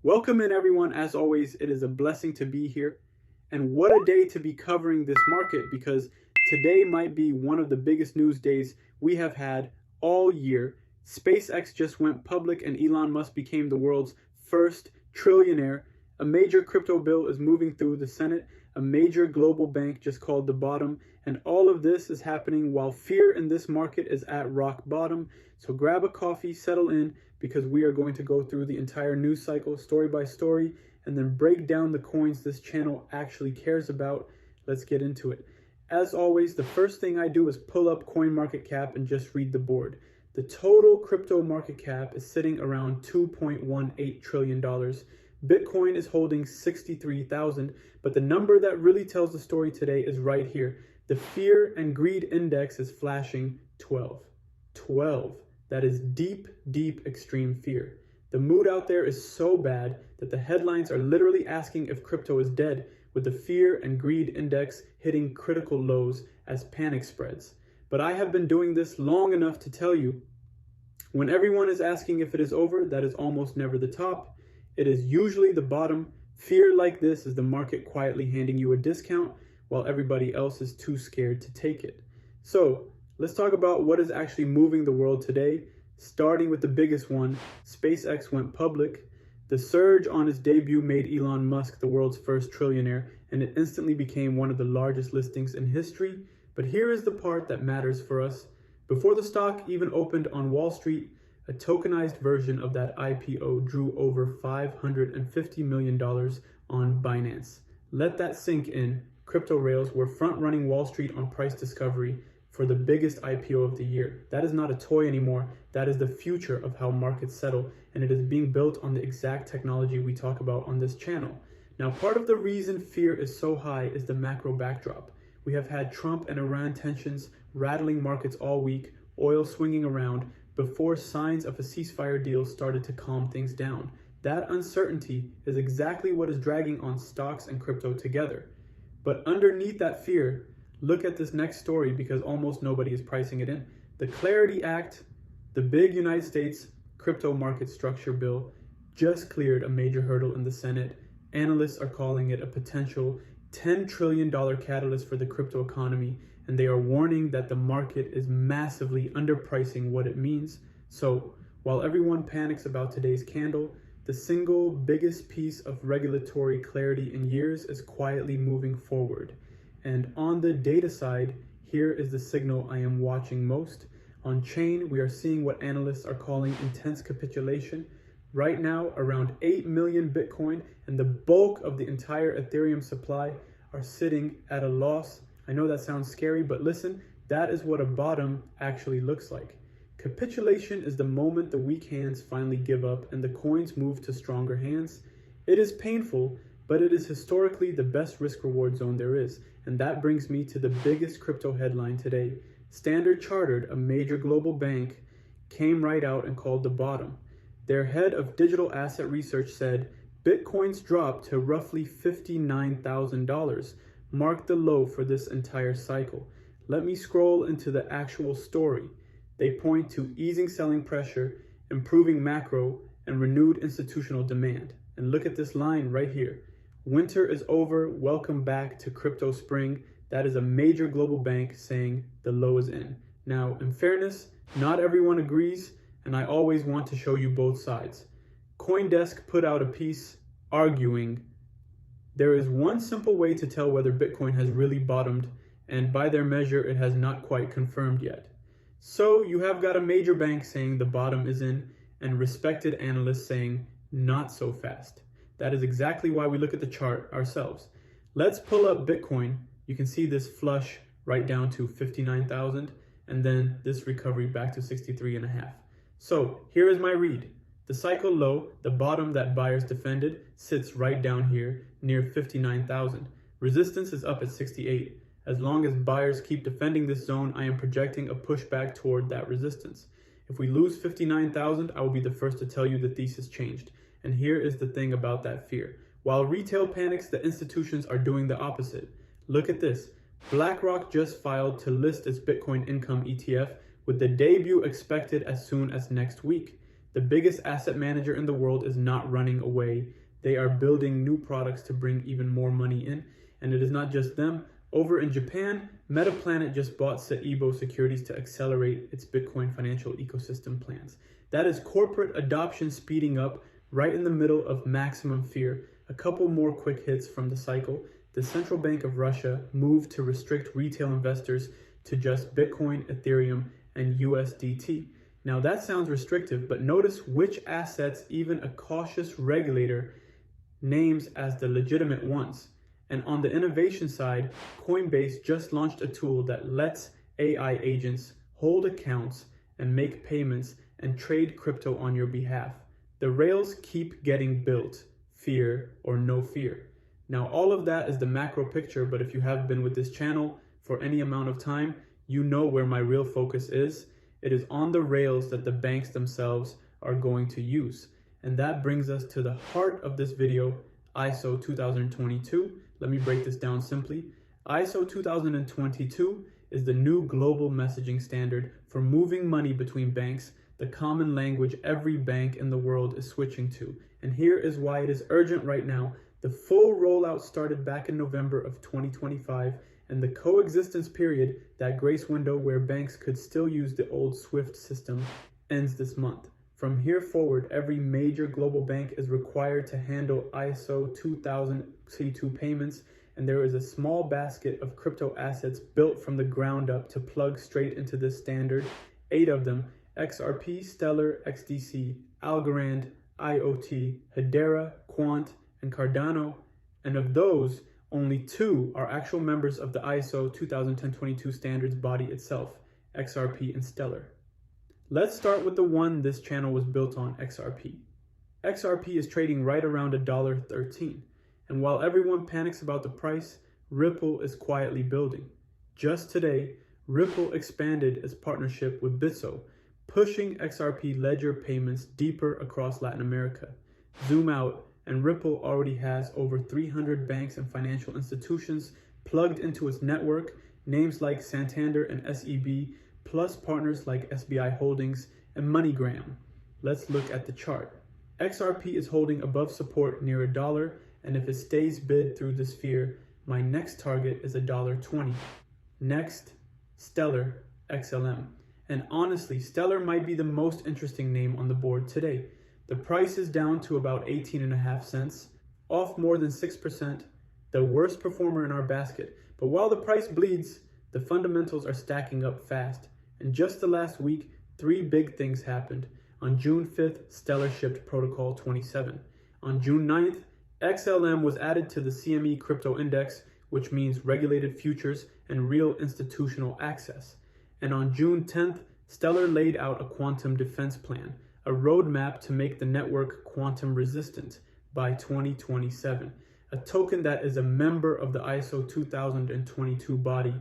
Welcome in everyone. As always, it is a blessing to be here. And what a day to be covering this market, because today might be one of the biggest news days we have had all year. SpaceX just went public and Elon Musk became the world's first trillionaire. A major crypto bill is moving through the Senate. A major global bank just called the bottom. And all of this is happening while fear in this market is at rock bottom. So grab a coffee, settle in, because we are going to go through the entire news cycle story by story and then break down the coins this channel actually cares about. Let's get into it. As always, the first thing I do is pull up CoinMarketCap and just read the board. The total crypto market cap is sitting around $2.18 trillion. Bitcoin is holding 63,000, but the number that really tells the story today is right here. The fear and greed index is flashing 12. 12. That is deep, deep, extreme fear. The mood out there is so bad that the headlines are literally asking if crypto is dead, with the fear and greed index hitting critical lows as panic spreads. But I have been doing this long enough to tell you, when everyone is asking if it is over, that is almost never the top. It is usually the bottom. Fear like this is the market quietly handing you a discount while everybody else is too scared to take it. So let's talk about what is actually moving the world today, starting with the biggest one. SpaceX went public. The surge on its debut made Elon Musk the world's first trillionaire, and it instantly became one of the largest listings in history. But here is the part that matters for us. Before the stock even opened on Wall Street, a tokenized version of that IPO drew over $550 million on Binance. Let that sink in. Crypto rails were front-running Wall Street on price discovery for the biggest IPO of the year. That is not a toy anymore. That is the future of how markets settle, and it is being built on the exact technology we talk about on this channel. Now, part of the reason fear is so high is the macro backdrop. We have had Trump and Iran tensions rattling markets all week, oil swinging around, before signs of a ceasefire deal started to calm things down. That uncertainty is exactly what is dragging on stocks and crypto together. But underneath that fear, look at this next story, because almost nobody is pricing it in. The Clarity Act, the big United States crypto market structure bill, just cleared a major hurdle in the Senate. Analysts are calling it a potential $10 trillion catalyst for the crypto economy, and they are warning that the market is massively underpricing what it means. So while everyone panics about today's candle, the single biggest piece of regulatory clarity in years is quietly moving forward. And on the data side, here is the signal I am watching most. On chain, we are seeing what analysts are calling intense capitulation. Right now, around 8 million Bitcoin and the bulk of the entire Ethereum supply are sitting at a loss. I know that sounds scary, but listen, that is what a bottom actually looks like. Capitulation is the moment the weak hands finally give up and the coins move to stronger hands. It is painful, but it is historically the best risk-reward zone there is. And that brings me to the biggest crypto headline today. Standard Chartered, a major global bank, came right out and called the bottom. Their head of digital asset research said, Bitcoin's drop to roughly $59,000 marked the low for this entire cycle. Let me scroll into the actual story. They point to easing selling pressure, improving macro, and renewed institutional demand. And look at this line right here. Winter is over, welcome back to crypto spring. That is a major global bank saying the low is in. Now, in fairness, not everyone agrees, and I always want to show you both sides. CoinDesk put out a piece arguing there is one simple way to tell whether Bitcoin has really bottomed, and by their measure, it has not quite confirmed yet. So you have got a major bank saying the bottom is in, and respected analysts saying not so fast. That is exactly why we look at the chart ourselves. Let's pull up Bitcoin. You can see this flush right down to 59,000, and then this recovery back to 63.5. So here is my read. The cycle low, the bottom that buyers defended, sits right down here near 59,000. Resistance is up at 68. As long as buyers keep defending this zone, I am projecting a pushback toward that resistance. If we lose 59,000, I will be the first to tell you the thesis changed. And here is the thing about that fear. While retail panics, the institutions are doing the opposite. Look at this. BlackRock just filed to list its Bitcoin income ETF with the debut expected as soon as next week. The biggest asset manager in the world is not running away. They are building new products to bring even more money in. And it is not just them. Over in Japan, Metaplanet just bought Siiibo Securities to accelerate its Bitcoin financial ecosystem plans. That is corporate adoption speeding up right in the middle of maximum fear. A couple more quick hits from the cycle. The Central Bank of Russia moved to restrict retail investors to just Bitcoin, Ethereum, and USDT. Now that sounds restrictive, but notice which assets even a cautious regulator names as the legitimate ones. And on the innovation side, Coinbase just launched a tool that lets AI agents hold accounts and make payments and trade crypto on your behalf. The rails keep getting built, fear or no fear. Now all of that is the macro picture, but if you have been with this channel for any amount of time, you know where my real focus is. It is on the rails that the banks themselves are going to use. And that brings us to the heart of this video, ISO 2022. Let me break this down simply. ISO 2022 is the new global messaging standard for moving money between banks, the common language every bank in the world is switching to. And here is why it is urgent right now. The full rollout started back in November of 2025, and the coexistence period, that grace window where banks could still use the old SWIFT system, ends this month. From here forward, every major global bank is required to handle ISO 2022 payments, and there is a small basket of crypto assets built from the ground up to plug straight into this standard. 8 of them: XRP, Stellar, XDC, Algorand, IOTA, Hedera, Quant, and Cardano. And of those, only 2 are actual members of the ISO 2022 standards body itself, XRP and Stellar. Let's start with the one this channel was built on, XRP. XRP is trading right around $1.13. And while everyone panics about the price, Ripple is quietly building. Just today, Ripple expanded its partnership with Bitso, pushing XRP ledger payments deeper across Latin America. Zoom out, and Ripple already has over 300 banks and financial institutions plugged into its network, names like Santander and SEB, plus partners like SBI Holdings and MoneyGram. Let's look at the chart. XRP is holding above support near $1, and if it stays bid through this fear, my next target is $1.20. Next, Stellar, XLM. And honestly, Stellar might be the most interesting name on the board today. The price is down to about 18.5 cents, off more than 6%, the worst performer in our basket. But while the price bleeds, the fundamentals are stacking up fast. In just the last week, 3 big things happened. On June 5th, Stellar shipped Protocol 27. On June 9th, XLM was added to the CME Crypto Index, which means regulated futures and real institutional access. And on June 10th, Stellar laid out a quantum defense plan, a roadmap to make the network quantum resistant by 2027, a token that is a member of the ISO 2022 body,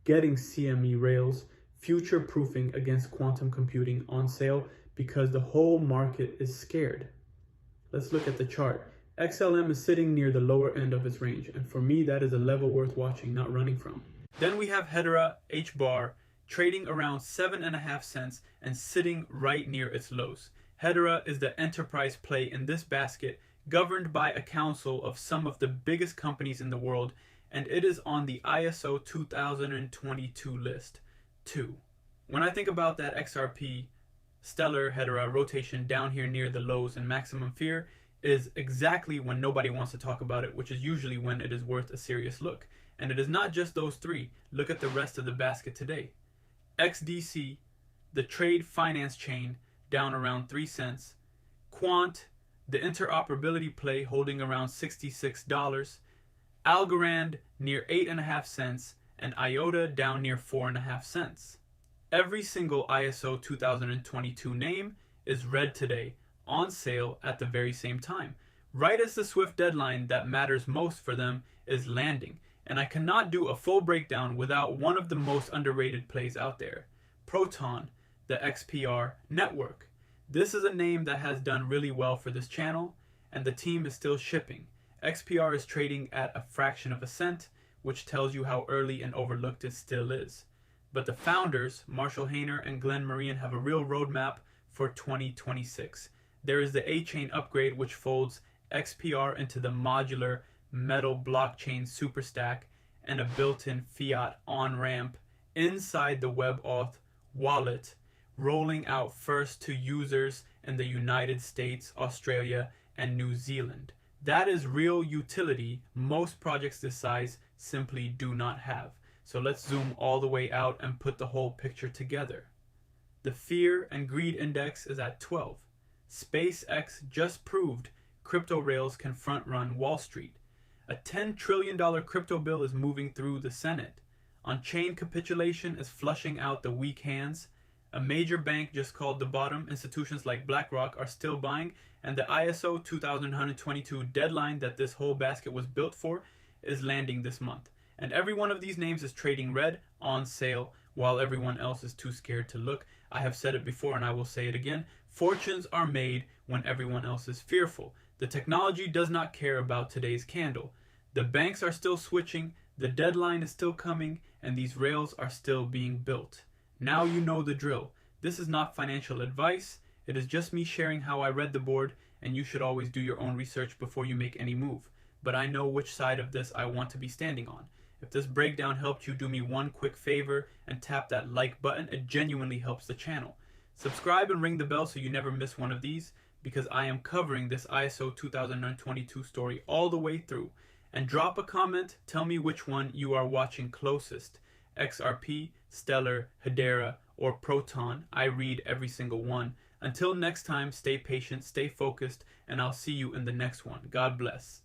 getting CME rails, future-proofing against quantum computing on sale because the whole market is scared. Let's look at the chart. XLM is sitting near the lower end of its range, and for me that is a level worth watching, not running from. Then we have Hedera, HBAR, trading around 7.5 cents and sitting right near its lows. Hedera is the enterprise play in this basket, governed by a council of some of the biggest companies in the world, and it is on the ISO 2022 list, too. When I think about that XRP, Stellar, Hedera rotation down here near the lows and maximum fear, is exactly when nobody wants to talk about it, which is usually when it is worth a serious look. And it is not just those 3. Look at the rest of the basket today. XDC, the trade finance chain, down around 3 cents. Quant, the interoperability play, holding around $66. Algorand, near 8.5 cents. And IOTA, down near 4.5 cents. Every single ISO 2022 name is red today, on sale at the very same time, right as the SWIFT deadline that matters most for them is landing. And I cannot do a full breakdown without one of the most underrated plays out there, Proton, the XPR network. This is a name that has done really well for this channel, and the team is still shipping. XPR is trading at a fraction of a cent, which tells you how early and overlooked it still is. But the founders, Marshall Hayner and Glenn Marian, have a real roadmap for 2026. There is the A-chain upgrade, which folds XPR into the modular metal blockchain superstack and a built-in fiat on-ramp inside the WebAuth wallet, rolling out first to users in the United States, Australia, and New Zealand. That is real utility most projects this size simply do not have. So let's zoom all the way out and put the whole picture together. The fear and greed index is at 12. SpaceX just proved crypto rails can front-run Wall Street. A $10 trillion crypto bill is moving through the Senate. On-chain capitulation is flushing out the weak hands. A major bank just called the bottom. Institutions like BlackRock are still buying, and the ISO 2122 deadline that this whole basket was built for is landing this month. And every one of these names is trading red on sale while everyone else is too scared to look. I have said it before and I will say it again. Fortunes are made when everyone else is fearful. The technology does not care about today's candle. The banks are still switching, the deadline is still coming, and these rails are still being built. Now you know the drill. This is not financial advice. It is just me sharing how I read the board, and you should always do your own research before you make any move. But I know which side of this I want to be standing on. If this breakdown helped you, do me one quick favor and tap that like button. It genuinely helps the channel. Subscribe and ring the bell so you never miss one of these, because I am covering this ISO 2022 story all the way through. And drop a comment, tell me which one you are watching closest. XRP, Stellar, Hedera, or Proton. I read every single one. Until next time, stay patient, stay focused, and I'll see you in the next one. God bless.